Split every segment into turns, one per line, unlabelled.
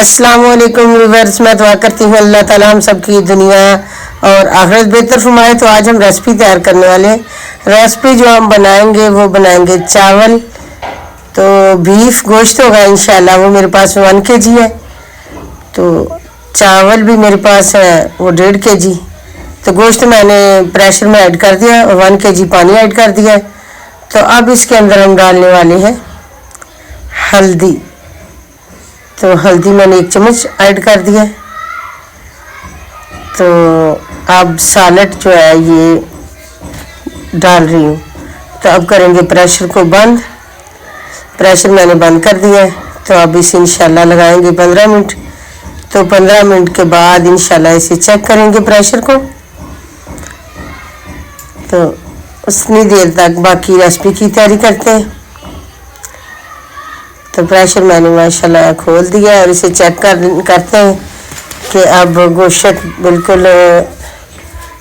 अस्सलाम वालेकुम व्यूअर्स, मैं दुआ करती हूँ अल्लाह ताला हम सबकी दुनिया और आखिरत बेहतर फरमाए। तो आज हम रेसिपी तैयार करने वाले हैं। रेसिपी जो हम बनाएंगे वो बनाएंगे चावल, तो बीफ गोश्त होगा इंशाल्लाह। वो मेरे पास 1 kg है, तो चावल भी मेरे पास है वो 1.5 kg। तो गोश्त मैंने प्रेशर में ऐड कर दिया और 1 kg पानी ऐड कर दिया है। तो अब इसके अंदर हम डालने वाले हैं हल्दी। तो हल्दी मैंने 1 चम्मच ऐड कर दिया। तो अब सालट जो है ये डाल रही हूँ। तो अब करेंगे प्रेशर को बंद। प्रेशर मैंने बंद कर दिया है। तो अब इसे इंशाल्लाह लगाएंगे 15 मिनट। तो 15 मिनट के बाद इंशाल्लाह इसे चेक करेंगे प्रेशर को। तो उतनी देर तक बाकी रेसिपी की तैयारी करते हैं। तो प्रेशर मैंने माशाल्लाह खोल दिया और इसे चेक करते हैं कि अब गोश्त बिल्कुल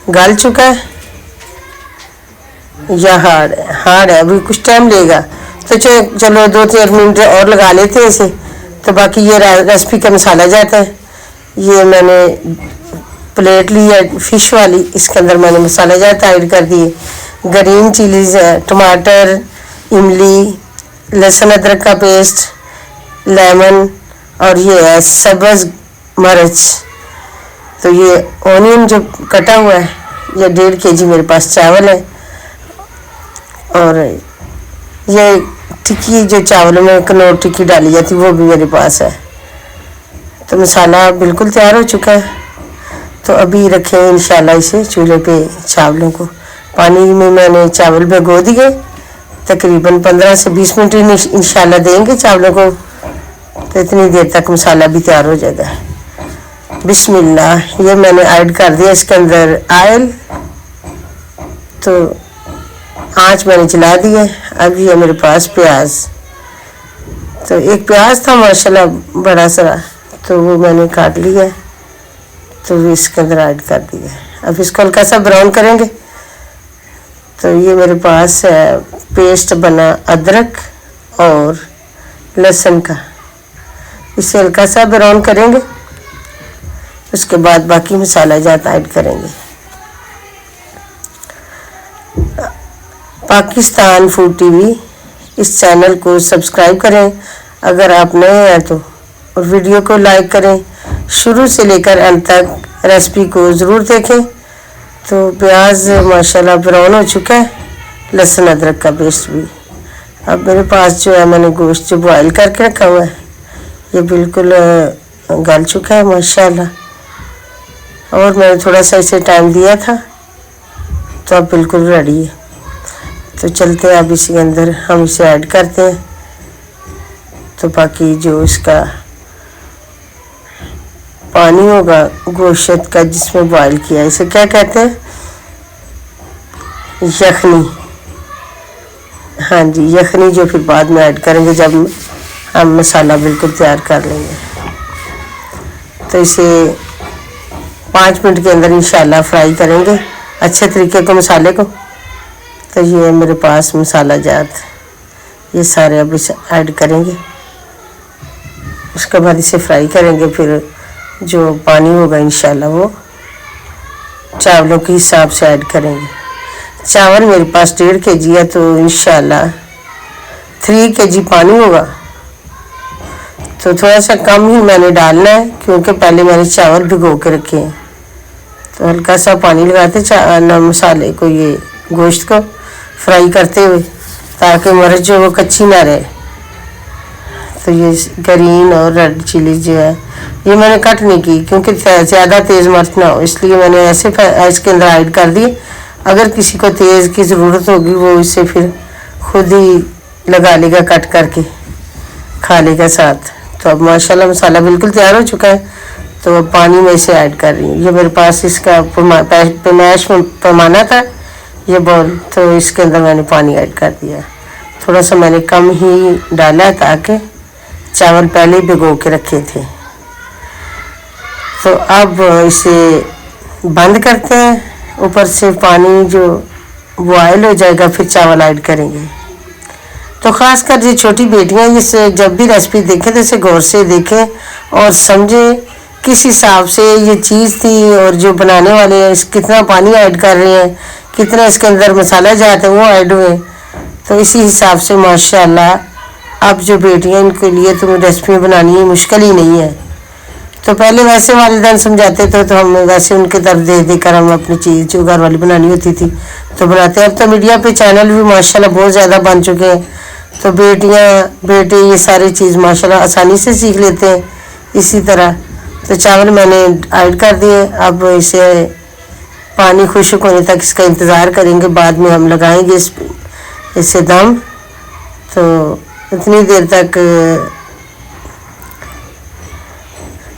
गल चुका है या हार्ड है। अभी कुछ टाइम लेगा, तो चलो 2-3 मिनट और लगा लेते हैं इसे। तो बाकी ये रेसिपी का मसाला जाता है। ये मैंने प्लेट ली है फिश वाली, इसके अंदर मैंने मसाला जाता ऐड कर दिए। ग्रीन चिलीज है, टमाटर, इमली, लहसुन अदरक का पेस्ट, लेमन और ये है सब्ज़ मिर्च। तो ये ऑनियन जो कटा हुआ है, ये 1.5 kg मेरे पास चावल है। और ये टिक्की जो चावलों में कनौर टिक्की डाली जाती वो भी मेरे पास है। तो मसाला बिल्कुल तैयार हो चुका है। तो अभी रखें इंशाल्लाह इसे चूल्हे पे चावलों को। पानी में मैंने चावल भिगो दिए, तकरीबन 15 से 20 मिनट इंशाल्लाह देंगे चावलों को। तो इतनी देर तक मसाला भी तैयार हो जाएगा। बिस्मिल्लाह, ये मैंने ऐड कर दिया इसके अंदर ऑयल। तो आँच मैंने जला दी है। अब ये मेरे पास प्याज, तो एक प्याज था माशाल्लाह बड़ा सारा, तो वो मैंने काट लिया। तो इसके अंदर ऐड कर दिया। अब इसको हल्का सा ब्राउन करेंगे। तो ये मेरे पास है पेस्ट बना अदरक और लहसुन का, इसे हल्का सा ब्राउन करेंगे। उसके बाद बाकी मसाला जात ऐड करेंगे। पाकिस्तान फूड टीवी इस चैनल को सब्सक्राइब करें अगर आप नए हैं तो, और वीडियो को लाइक करें। शुरू से लेकर अंत तक रेसिपी को ज़रूर देखें। तो प्याज माशाल्लाह ब्राउन हो चुका है, लहसुन अदरक का पेस्ट भी। अब मेरे पास जो है मैंने गोश्त जो बॉयल करके रखा हुआ है, ये बिल्कुल गल चुका है माशाल्लाह। और मैंने थोड़ा सा इसे टाइम दिया था, तो अब बिल्कुल रेडी है। तो चलते हैं अब इसके अंदर हम इसे ऐड करते हैं। तो बाकी जो इसका पानी होगा गोश्त का जिसमें बॉयल किया, इसे क्या कहते हैं? यखनी। हाँ जी, यखनी, जो फिर बाद में ऐड करेंगे जब हम मसाला बिल्कुल तैयार कर लेंगे। तो इसे 5 मिनट के अंदर इंशाल्लाह फ्राई करेंगे अच्छे तरीके को मसाले को। तो ये मेरे पास मसाला जात ये सारे अब इसे ऐड करेंगे। उसके बाद इसे फ्राई करेंगे। फिर जो पानी होगा इंशाल्लाह वो चावलों के हिसाब से ऐड करेंगे। चावल मेरे पास 1.5 kg है, तो इंशाल्लाह 3 kg पानी होगा। तो थोड़ा सा कम ही मैंने डालना है, क्योंकि पहले मैंने चावल भिगो के रखे हैं। तो हल्का सा पानी लगाते मसाले को, ये गोश्त को फ्राई करते हुए, ताकि मिर्च जो वो कच्ची ना रहे। तो ये ग्रीन और रेड चिली जो है ये मैंने कट नहीं की, क्योंकि ज़्यादा तेज़ मिर्च ना हो, इसलिए मैंने ऐसे इसके अंदर ऐड कर दिए। अगर किसी को तेज़ की ज़रूरत होगी वो इसे फिर खुद ही लगा लेगा, कट करके खा लेगा साथ। तो अब माशाल्लाह मसाला बिल्कुल तैयार हो चुका है। तो अब पानी में इसे ऐड कर रही हूँ। ये मेरे पास इसका पैमाश पैमाना था ये बॉल, तो इसके अंदर मैंने पानी ऐड कर दिया। थोड़ा सा मैंने कम ही डाला ताकि चावल पहले ही भिगो के रखे थे। तो अब इसे बंद करते हैं। ऊपर से पानी जो बॉयल हो जाएगा फिर चावल ऐड करेंगे। तो ख़ासकर जो छोटी बेटियां ये जब भी रेसिपी देखें तो इसे गौर से देखें और समझे किस हिसाब से ये चीज़ थी, और जो बनाने वाले हैं कितना पानी ऐड कर रहे हैं, कितना इसके अंदर मसाला जाते हैं वो ऐड हुए। तो इसी हिसाब से माशाल्लाह अब जो बेटियां इनके लिए तो रेसिपी बनानी है मुश्किल ही नहीं है। तो पहले वैसे वालिदैन समझाते थे तो हम वैसे उनके तरफ दे देकर हम अपनी चीज़ जो घर वाली बनानी होती थी तो बनाते हैं। अब तो मीडिया पे चैनल भी माशाल्लाह बहुत ज़्यादा बन चुके हैं, तो बेटियां बेटे ये सारी चीज़ माशाल्लाह आसानी से सीख लेते हैं। इसी तरह तो चावल मैंने ऐड कर दिए। अब इसे पानी खुश्क होने तक इसका इंतज़ार करेंगे, बाद में हम लगाएंगे इसे दम। तो इतनी देर तक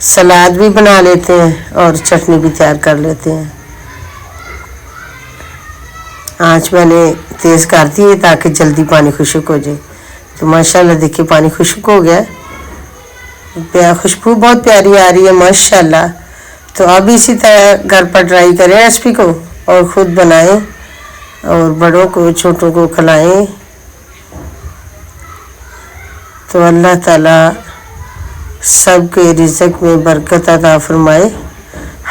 सलाद भी बना लेते हैं और चटनी भी तैयार कर लेते हैं। आँच मैंने तेज़ कर दी है ताकि जल्दी पानी खुश्क हो जाए। तो माशाल्लाह देखिए पानी खुश्क हो गया, खुशबू बहुत प्यारी आ रही है माशाल्लाह। तो अब इसी तरह घर पर ट्राई करें रेसिपी को और ख़ुद बनाएं और बड़ों को छोटों को खिलाएं। तो अल्लाह ताला सबके रिज़्क़ में बरकत अता फरमाए,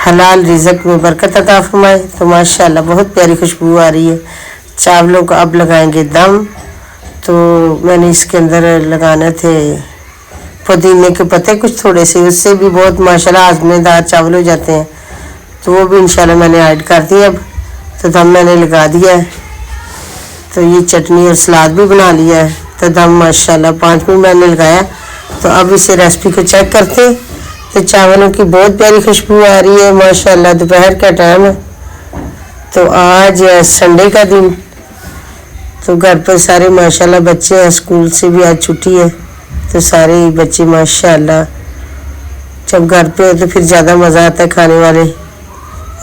हलाल रिज़्क़ में बरकत अता फरमाए। तो माशाल्लाह बहुत प्यारी खुशबू आ रही है। चावलों को अब लगाएंगे दम। तो मैंने इसके अंदर लगाने थे पुदीने के पत्ते कुछ थोड़े से, उससे भी बहुत माशाल्लाह आज़मेदार चावल हो जाते हैं। तो वो भी इंशाल्लाह मैंने ऐड कर दिया। अब तो दम मैंने लगा दिया है। तो ये चटनी और सलाद भी बना लिया है। तो दम माशाल्लाह 5 मिनट मैंने लगाया। तो अब इसे रेसिपी को चेक करते हैं। तो चावलों की बहुत प्यारी खुशबू आ रही है माशाल्लाह। दोपहर का टाइम है, तो आज संडे का दिन, तो घर पर सारे माशाल्लाह बच्चे हैं, स्कूल से भी आज छुट्टी है। तो सारे बच्चे माशाल्लाह जब घर पे हो तो फिर ज़्यादा मज़ा आता है खाने वाले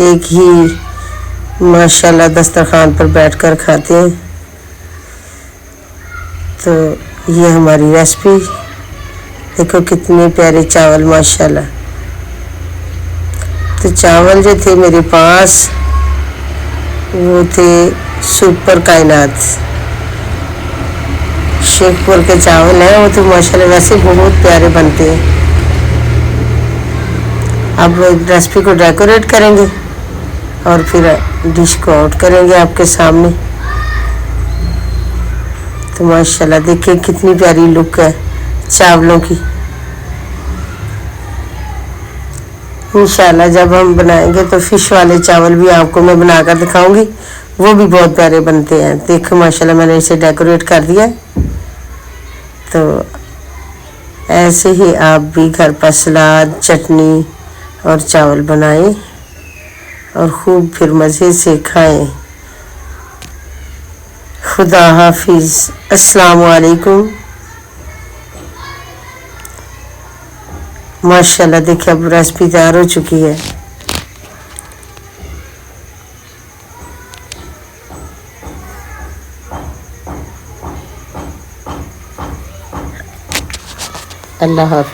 एक ही माशाल्लाह दस्तरखान पर बैठकर खाते हैं। तो ये हमारी रेसिपी देखो कितने प्यारे चावल माशाल्लाह। तो चावल जो थे मेरे पास वो थे सुपर कायनात शेखपुर के चावल हैं। वो तो माशाल्लाह वैसे बहुत प्यारे बनते हैं। अब रेसिपी को डेकोरेट करेंगे और फिर डिश को आउट करेंगे आपके सामने। तो माशाल्लाह देखिए कितनी प्यारी लुक है चावलों की। इंशाल्लाह जब हम बनाएंगे तो फ़िश वाले चावल भी आपको मैं बनाकर दिखाऊंगी, वो भी बहुत प्यारे बनते हैं। देखो माशाल्लाह मैंने इसे डेकोरेट कर दिया। तो ऐसे ही आप भी घर पर सलाद चटनी और चावल बनाएं और खूब फिर मज़े से खाएं। खुदा हाफिज़, अस्सलामु अलैकुम। माशाल्लाह देखिए अब रेसिपी तैयार हो चुकी है। अल्लाह हाफिज़।